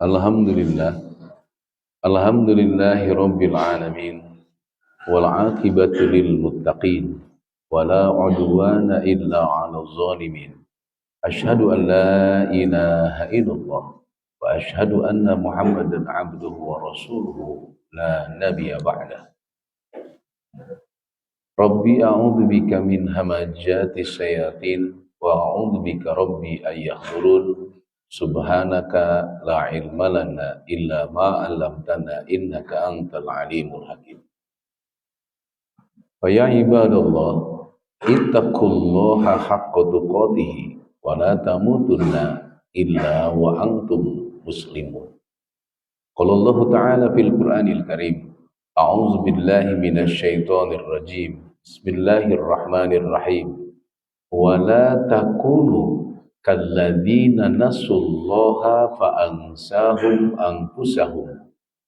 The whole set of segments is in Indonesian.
Alhamdulillah, alhamdulillahi rabbil alamin, wal aqibatu lil muttaqin, wala udwana illa 'alal zalimin. Asyhadu an la ilaha illallah wa asyhadu anna Muhammadan 'abduhu wa rasuluhu la nabiyya ba'da. Rabbi a'udzu bika min hamajati syayatin wa a'udzu bika rabbi ay yahdurun. Subhanaka la ilma lana illa ma 'allamtana innaka antal alimul hakim. Fa ya ibadallah ittaqullaha haqqa tuqatih wa la tamutunna illa wa antum muslimun. Qala Allah Ta'ala fil Qur'anil Karim, a'udzu billahi minasy syaithanir rajim. Bismillahirrahmanirrahim. Wa la takunu kalladzina nasullaha fa ansahum anfusahum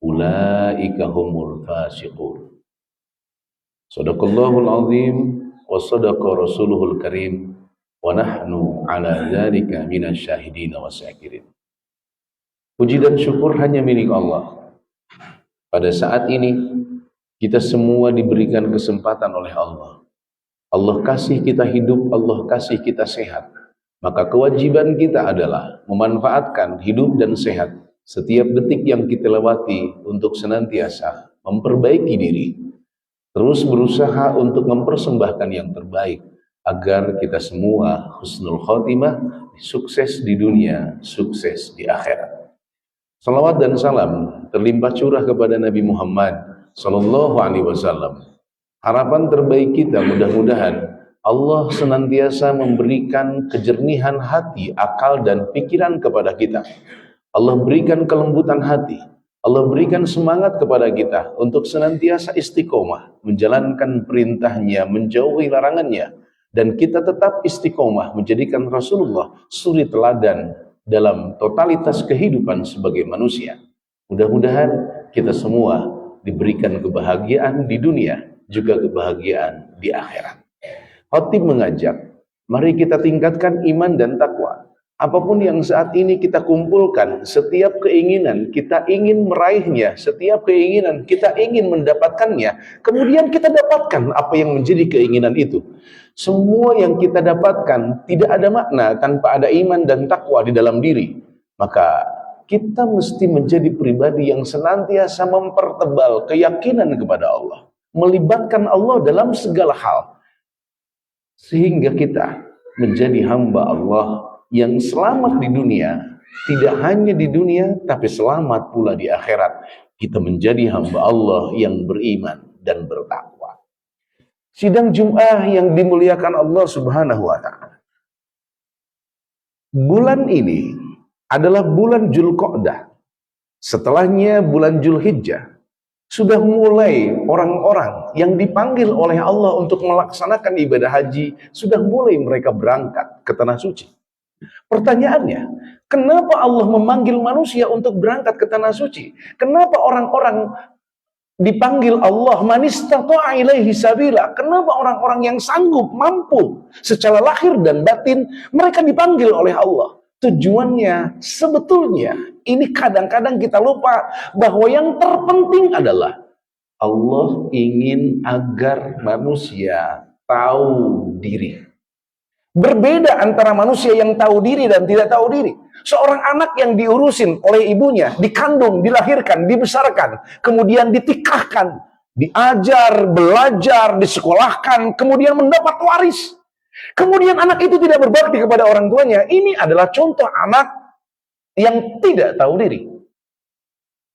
ulaika humul fasiqun. Shadaqallahul azim wa sadaqa rasuluhul karim wa nahnu ala dzalika minasy syahidin wa syakirin. Puji dan syukur hanya milik Allah. Pada saat ini kita semua diberikan kesempatan oleh Allah. Allah kasih kita hidup, Allah kasih kita sehat. Maka kewajiban kita adalah memanfaatkan hidup dan sehat setiap detik yang kita lewati untuk senantiasa memperbaiki diri. Terus berusaha untuk mempersembahkan yang terbaik agar kita semua husnul khotimah, sukses di dunia, sukses di akhirat. Salawat dan salam terlimpah curah kepada Nabi Muhammad sallallahu alaihi wasallam. Harapan terbaik kita mudah-mudahan Allah senantiasa memberikan kejernihan hati, akal dan pikiran kepada kita. Allah berikan kelembutan hati. Allah berikan semangat kepada kita untuk senantiasa istiqomah, menjalankan perintahnya, menjauhi larangannya. Dan kita tetap istiqomah menjadikan Rasulullah suri teladan dalam totalitas kehidupan sebagai manusia. Mudah-mudahan kita semua diberikan kebahagiaan di dunia, juga kebahagiaan di akhirat. Khatib mengajak, mari kita tingkatkan iman dan takwa. Apapun yang saat ini kita kumpulkan, setiap keinginan kita ingin meraihnya, setiap keinginan kita ingin mendapatkannya, kemudian kita dapatkan apa yang menjadi keinginan itu. Semua yang kita dapatkan tidak ada makna tanpa ada iman dan takwa di dalam diri. Maka kita mesti menjadi pribadi yang senantiasa mempertebal keyakinan kepada Allah, melibatkan Allah dalam segala hal, sehingga kita menjadi hamba Allah yang selamat di dunia, tidak hanya di dunia tapi selamat pula di akhirat. Kita menjadi hamba Allah yang beriman dan bertakwa. Sidang Jum'ah yang dimuliakan Allah Subhanahu wa ta'ala. Bulan ini adalah bulan Dzulqa'dah. Setelahnya bulan Dzulhijjah. Sudah mulai orang-orang yang dipanggil oleh Allah untuk melaksanakan ibadah haji, sudah mulai mereka berangkat ke tanah suci. Pertanyaannya, kenapa Allah memanggil manusia untuk berangkat ke tanah suci? Kenapa orang-orang dipanggil Allah manistata'a ilaihi sabila? Kenapa orang-orang yang sanggup, mampu secara lahir dan batin, mereka dipanggil oleh Allah? Tujuannya sebetulnya ini kadang-kadang kita lupa bahwa yang terpenting adalah Allah ingin agar manusia tahu diri. Berbeda antara manusia yang tahu diri dan tidak tahu diri. Seorang anak yang diurusin oleh ibunya, dikandung, dilahirkan, dibesarkan, kemudian ditikahkan, diajar, belajar, disekolahkan, kemudian mendapat waris. Kemudian anak itu tidak berbakti kepada orang tuanya. Ini adalah contoh anak yang tidak tahu diri.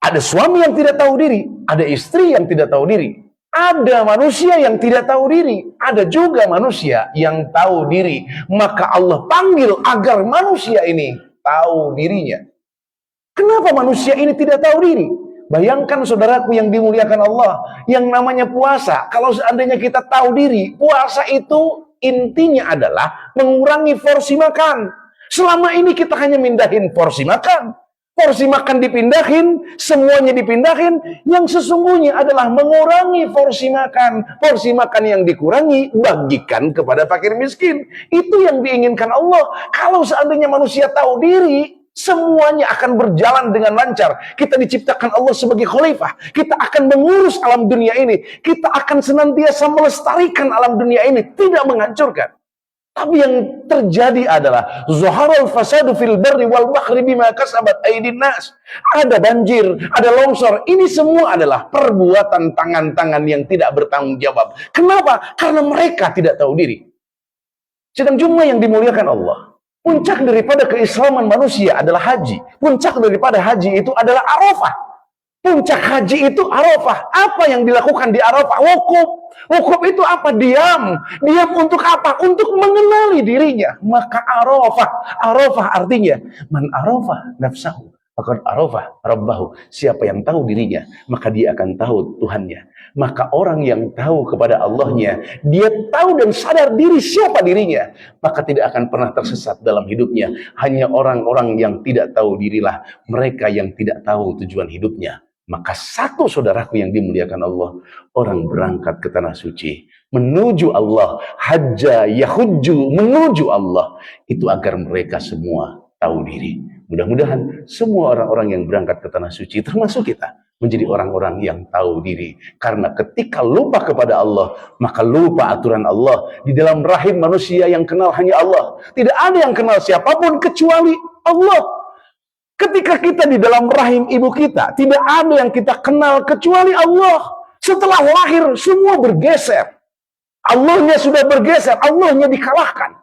Ada suami yang tidak tahu diri, ada istri yang tidak tahu diri. Ada manusia yang tidak tahu diri, ada juga manusia yang tahu diri. Maka Allah panggil agar manusia ini tahu dirinya. Kenapa manusia ini tidak tahu diri? Bayangkan saudaraku yang dimuliakan Allah, yang namanya puasa. Kalau seandainya kita tahu diri, puasa itu intinya adalah mengurangi porsi makan. Selama ini kita hanya mindahin porsi makan. Porsi makan dipindahin, semuanya dipindahin. Yang sesungguhnya adalah mengurangi porsi makan. Porsi makan yang dikurangi, bagikan kepada fakir miskin. Itu yang diinginkan Allah. Kalau seandainya manusia tahu diri, Semuanya akan berjalan dengan lancar. Kita diciptakan Allah sebagai khalifah. Kita akan mengurus alam dunia ini. Kita akan senantiasa melestarikan alam dunia ini, tidak menghancurkan. Tapi yang terjadi adalah zaharal fasadu fil barri wal bahri bima kasabat aydin nas. Ada banjir, ada longsor. Ini semua adalah perbuatan tangan-tangan yang tidak bertanggung jawab. Kenapa? Karena mereka tidak tahu diri. Sedang jemaah yang dimuliakan Allah, puncak daripada keislaman manusia adalah haji. Puncak daripada haji itu adalah Arafah. Puncak haji itu Arafah. Apa yang dilakukan di Arafah? Wukuf. Wukuf itu apa? Diam. Diam untuk apa? Untuk mengenali dirinya. Maka Arafah. Arafah artinya man arafah nafsahu faqad arafah rabbahu. Siapa yang tahu dirinya, maka dia akan tahu Tuhannya. Maka orang yang tahu kepada Allahnya, dia tahu dan sadar diri siapa dirinya, maka tidak akan pernah tersesat dalam hidupnya. Hanya orang-orang yang tidak tahu dirilah mereka yang tidak tahu tujuan hidupnya. Maka satu saudaraku yang dimuliakan Allah, orang berangkat ke tanah suci menuju Allah, hajja yahujju, menuju Allah, itu agar mereka semua tahu diri. Mudah-mudahan semua orang-orang yang berangkat ke tanah suci, termasuk kita, menjadi orang-orang yang tahu diri. Karena ketika lupa kepada Allah, maka lupa aturan Allah. Di dalam rahim manusia yang kenal hanya Allah. Tidak ada yang kenal siapapun kecuali Allah. Ketika kita di dalam rahim ibu kita, tidak ada yang kita kenal kecuali Allah. Setelah lahir, semua bergeser. Allahnya sudah bergeser, Allahnya dikalahkan.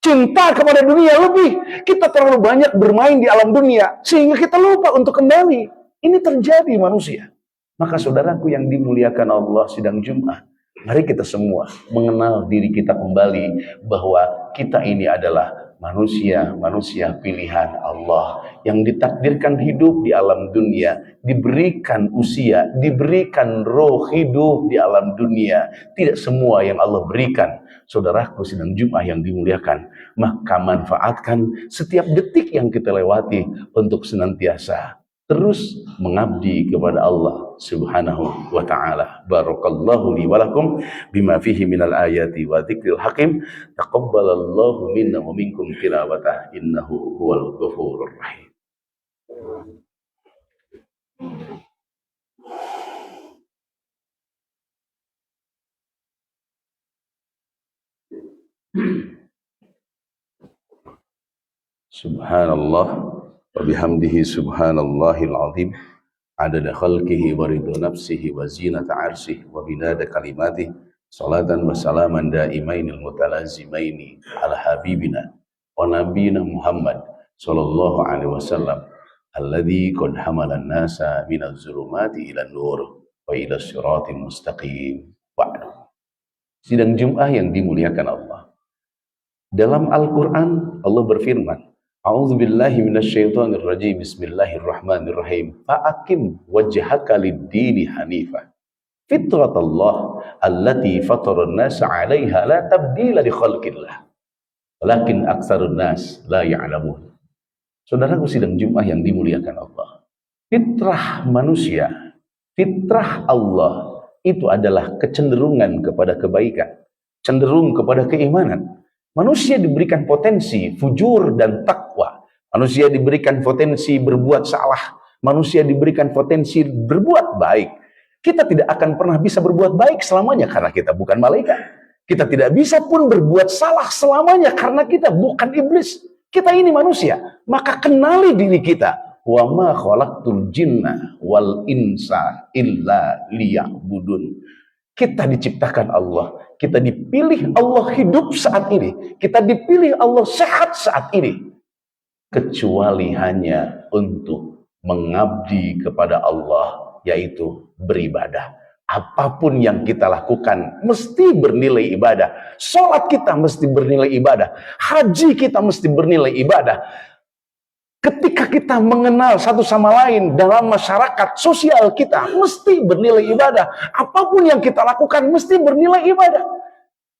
Cinta kepada dunia lebih. Kita terlalu banyak bermain di alam dunia, sehingga kita lupa untuk kembali. Ini terjadi manusia. Maka saudaraku yang dimuliakan Allah sidang Jumat, mari kita semua mengenal diri kita kembali, bahwa kita ini adalah manusia pilihan Allah yang ditakdirkan hidup di alam dunia, diberikan usia, diberikan roh hidup di alam dunia. Tidak semua yang Allah berikan, saudaraku sidang Jumat yang dimuliakan, maka manfaatkan setiap detik yang kita lewati untuk senantiasa terus mengabdi kepada Allah Subhanahu wa ta'ala. Barakallahu li wa lakum bima fihi minal ayati wa dzikril hakim. Taqabbalallahu minna wa minkum tilawatah, innahu huwal ghafurur rahim. Subhanallah wa bihamdihi subhanallahil azim, adada khalqihi wa ridha nafsihi wa zinata arsyih wa binada kalimatih. Salatan wa salaman daimainil mutalazimaini ala habibina wa nabiyina Muhammad sallallahu alaihi wasallam alladzi qad hamalan nasa minaz zulumati ila nur wa ila siratil mustaqim. Ba'du. Sidang Jumat yang dimuliakan Allah, dalam Al-Quran Allah berfirman, A'udzubillahi minasyaitonir rajim. Bismillahirrahmanirrahim. Fa'akim wajhaka lid-dini hanifah. Fitratallah allati fataran nasa 'alaiha la tabdila li khalqillah. Walakin aktsarun nas la ya'lamun. Saudaraku sidang Jumat yang dimuliakan Allah, fitrah manusia, fitrah Allah itu adalah kecenderungan kepada kebaikan, cenderung kepada keimanan. Manusia diberikan potensi fujur dan takwa. Manusia diberikan potensi berbuat salah. Manusia diberikan potensi berbuat baik. Kita tidak akan pernah bisa berbuat baik selamanya karena kita bukan malaikat. Kita tidak bisa pun berbuat salah selamanya karena kita bukan iblis. Kita ini manusia. Maka kenali diri kita. Wa ma khalaqtul jinna wal insa illa liya'budun. Kita diciptakan Allah, kita dipilih Allah hidup saat ini, kita dipilih Allah sehat saat ini, kecuali hanya untuk mengabdi kepada Allah, yaitu beribadah. Apapun yang kita lakukan mesti bernilai ibadah. Sholat kita mesti bernilai ibadah, haji kita mesti bernilai ibadah. Ketika kita mengenal satu sama lain dalam masyarakat sosial kita, mesti bernilai ibadah. Apapun yang kita lakukan mesti bernilai ibadah.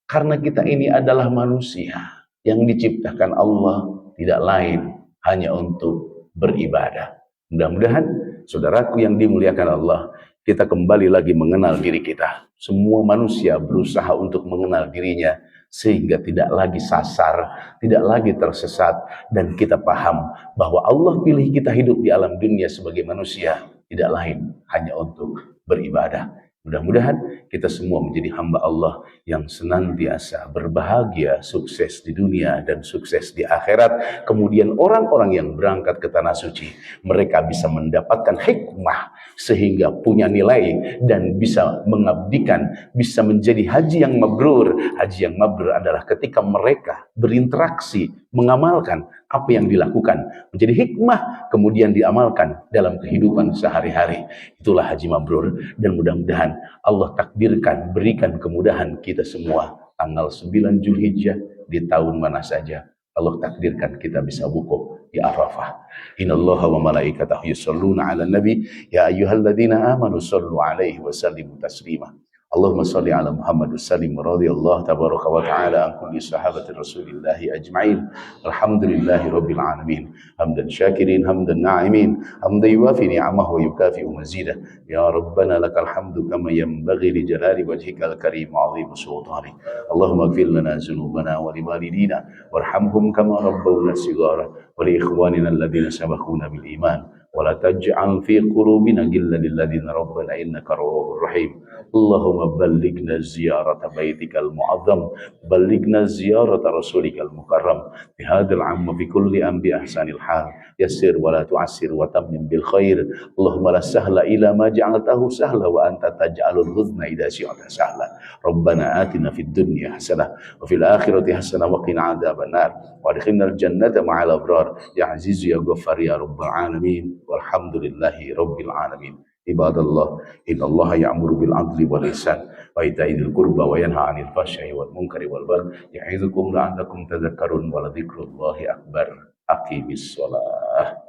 Karena kita ini adalah manusia yang diciptakan Allah tidak lain hanya untuk beribadah. Mudah-mudahan saudaraku yang dimuliakan Allah, kita kembali lagi mengenal diri kita. Semua manusia berusaha untuk mengenal dirinya sehingga tidak lagi sasar, tidak lagi tersesat, dan kita paham bahwa Allah pilih kita hidup di alam dunia sebagai manusia tidak lain hanya untuk beribadah. Mudah-mudahan kita semua menjadi hamba Allah yang senantiasa berbahagia, sukses di dunia dan sukses di akhirat. Kemudian orang-orang yang berangkat ke tanah suci, mereka bisa mendapatkan hikmah sehingga punya nilai dan bisa mengabdikan, bisa menjadi haji yang mabrur. Haji yang mabrur adalah ketika mereka berinteraksi, mengamalkan apa yang dilakukan menjadi hikmah, kemudian diamalkan dalam kehidupan sehari-hari. Itulah haji mabrur, dan mudah-mudahan Allah takdirkan, berikan kemudahan kita semua tanggal 9 Zulhijjah di tahun mana saja Allah takdirkan kita bisa wukuf di Arafah. Innallaha wa malaikatahu yusholluna 'alan nabi ya ayyuhalladzina amanu shollu 'alaihi wa sallimu taslima. Allahumma sholli ala Muhammad wa sallim radhiyallahu tabaraka wa ta'ala an kulli sahabati Rasulillah ajma'in. Alhamdulillahi rabbil alamin. Hamdan syakirin, hamdan na'imin, hamdan yuwafi ni'amahu wa yukafi'u mazidah. Ya Rabbana lakal hamdu kama yanbaghi li jalali wajhikal karim wa 'azimi sultanik. Allahumma ighfir lana dzunubana wa li walidina warhamhum kama rabbawna shighara wa li ikhwanina alladhina sabaquna bil iman. ولا تجعل في قلوبنا غلا للذين ربنا إنك رؤوف رحيم. اللهم بلغنا زيارة بيتك المعظم، بلغنا زيارة رسولك المكرم بهذا العام في كل أن بأحسن الحال. يسر ولا تعسر وتمم بالخير. اللهم لا سهل إلا ما جعلته سهلا وأنت تجعل الحزن إذا شئت سهلا. ربنا آتنا في الدنيا حسنة وفي الآخرة حسنة وقنا عذاب النار وادخلنا الجنة مع الأبرار يا عزيز يا غفار يا رب العالمين. Walhamdulillahi rabbil alamin. Ibadallah, innallaha ya'muru bil 'adli wal ihsan wa ita'i dzil qurba wa yanha 'anil fahsya'i wal munkari wal baghi ya'idzukum la'allakum tadhakkarun wa la dzikrullahi akbar. Aqimis shalah.